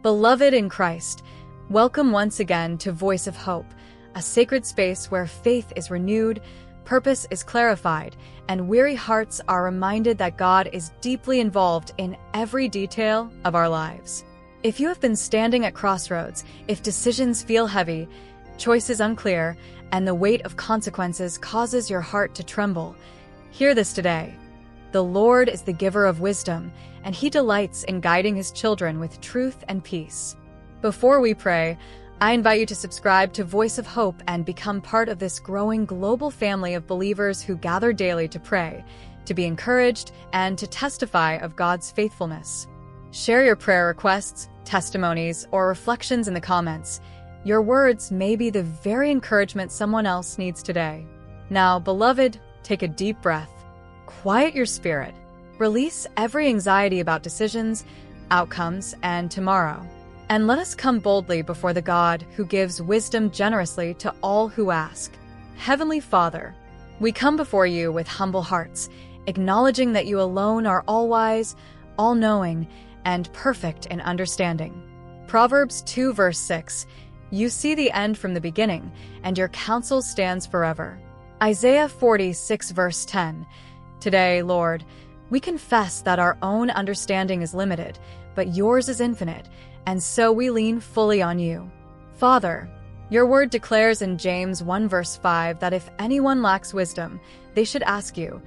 Beloved in Christ, welcome once again to Voice of Hope, a sacred space where faith is renewed, purpose is clarified, and weary hearts are reminded that God is deeply involved in every detail of our lives. If you have been standing at crossroads, if decisions feel heavy, choices unclear, and the weight of consequences causes your heart to tremble, hear this today. The Lord is the giver of wisdom, and He delights in guiding His children with truth and peace. Before we pray, I invite you to subscribe to Voice of Hope and become part of this growing global family of believers who gather daily to pray, to be encouraged, and to testify of God's faithfulness. Share your prayer requests, testimonies, or reflections in the comments. Your words may be the very encouragement someone else needs today. Now, beloved, take a deep breath. Quiet your spirit. Release every anxiety about decisions, outcomes, and tomorrow. And let us come boldly before the God who gives wisdom generously to all who ask. Heavenly Father, we come before you with humble hearts, acknowledging that you alone are all-wise, all-knowing, and perfect in understanding. Proverbs 2 verse 6, you see the end from the beginning, and your counsel stands forever. Isaiah 46 verse 10, today, Lord, we confess that our own understanding is limited, but yours is infinite, and so we lean fully on you. Father, your word declares in James 1 verse 5 that if anyone lacks wisdom, they should ask you,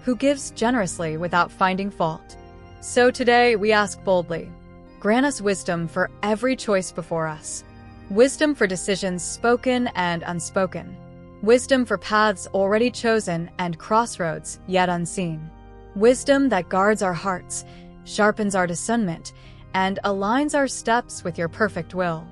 who gives generously without finding fault. So today we ask boldly, grant us wisdom for every choice before us. Wisdom for decisions spoken and unspoken. Wisdom for paths already chosen and crossroads yet unseen. Wisdom that guards our hearts, sharpens our discernment, and aligns our steps with your perfect will.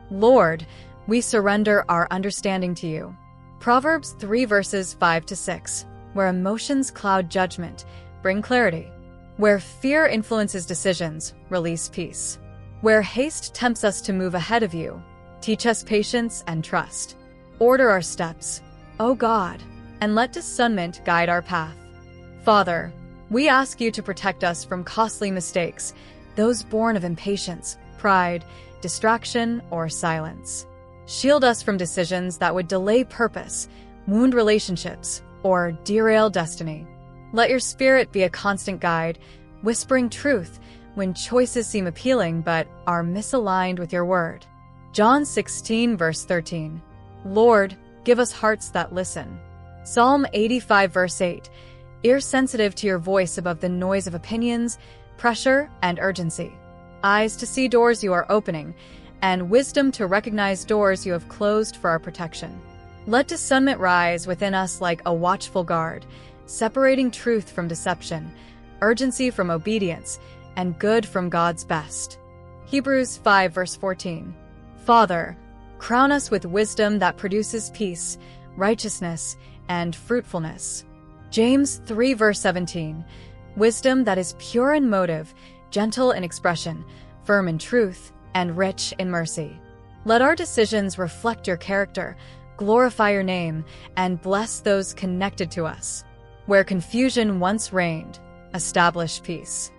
Lord, we surrender our understanding to you. Proverbs 3 verses 5 to 6, where emotions cloud judgment, bring clarity. Where fear influences decisions, release peace. Where haste tempts us to move ahead of you, teach us patience and trust. Order our steps, O God, and let discernment guide our path. Father, we ask you to protect us from costly mistakes, those born of impatience, pride, distraction, or silence. Shield us from decisions that would delay purpose, wound relationships, or derail destiny. Let your Spirit be a constant guide, whispering truth when choices seem appealing but are misaligned with your word. John 16 verse 13. Lord, give us hearts that listen. Psalm 85 verse 8. Ears sensitive to your voice above the noise of opinions, pressure, and urgency. Eyes to see doors you are opening, and wisdom to recognize doors you have closed for our protection. Let discernment rise within us like a watchful guard, separating truth from deception, urgency from obedience, and good from God's best. Hebrews 5 verse 14. Father, crown us with wisdom that produces peace, righteousness, and fruitfulness. James 3 verse 17. Wisdom that is pure in motive, gentle in expression, firm in truth, and rich in mercy. Let our decisions reflect your character, glorify your name, and bless those connected to us. Where confusion once reigned, establish peace.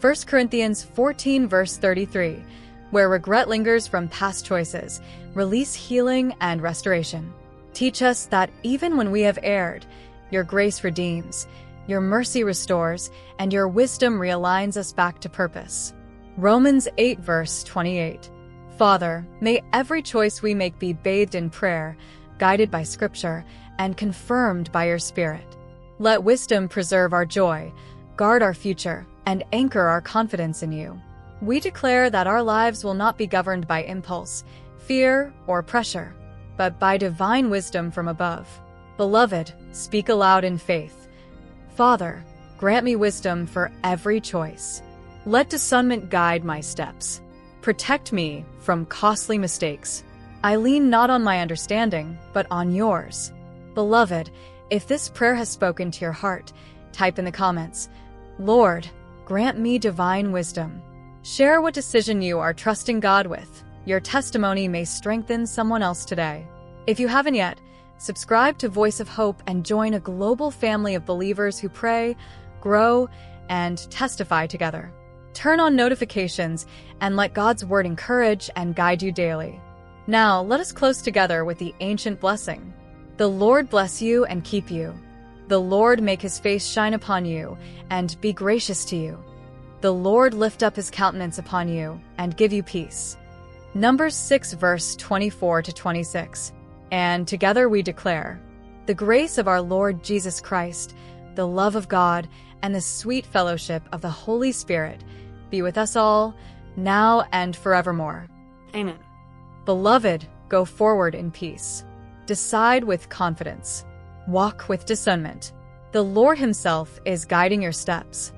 1 Corinthians 14 verse 33. Where regret lingers from past choices, release healing and restoration. Teach us that even when we have erred, your grace redeems, your mercy restores, and your wisdom realigns us back to purpose. Romans 8 verse 28. Father, may every choice we make be bathed in prayer, guided by Scripture, and confirmed by your Spirit. Let wisdom preserve our joy, guard our future, and anchor our confidence in you. We declare that our lives will not be governed by impulse, fear, or pressure, but by divine wisdom from above. Beloved, speak aloud in faith. Father, grant me wisdom for every choice. Let discernment guide my steps. Protect me from costly mistakes. I lean not on my understanding, but on yours. Beloved, if this prayer has spoken to your heart, type in the comments, Lord, grant me divine wisdom. Share what decision you are trusting God with. Your testimony may strengthen someone else today. If you haven't yet, subscribe to Voice of Hope and join a global family of believers who pray, grow, and testify together. Turn on notifications and let God's word encourage and guide you daily. Now, let us close together with the ancient blessing. The Lord bless you and keep you. The Lord make his face shine upon you and be gracious to you. The Lord lift up his countenance upon you and give you peace. Numbers 6 verse 24 to 26. And together we declare, the grace of our Lord Jesus Christ, the love of God, and the sweet fellowship of the Holy Spirit be with us all, now and forevermore. Amen. Beloved, go forward in peace. Decide with confidence. Walk with discernment. The Lord himself is guiding your steps.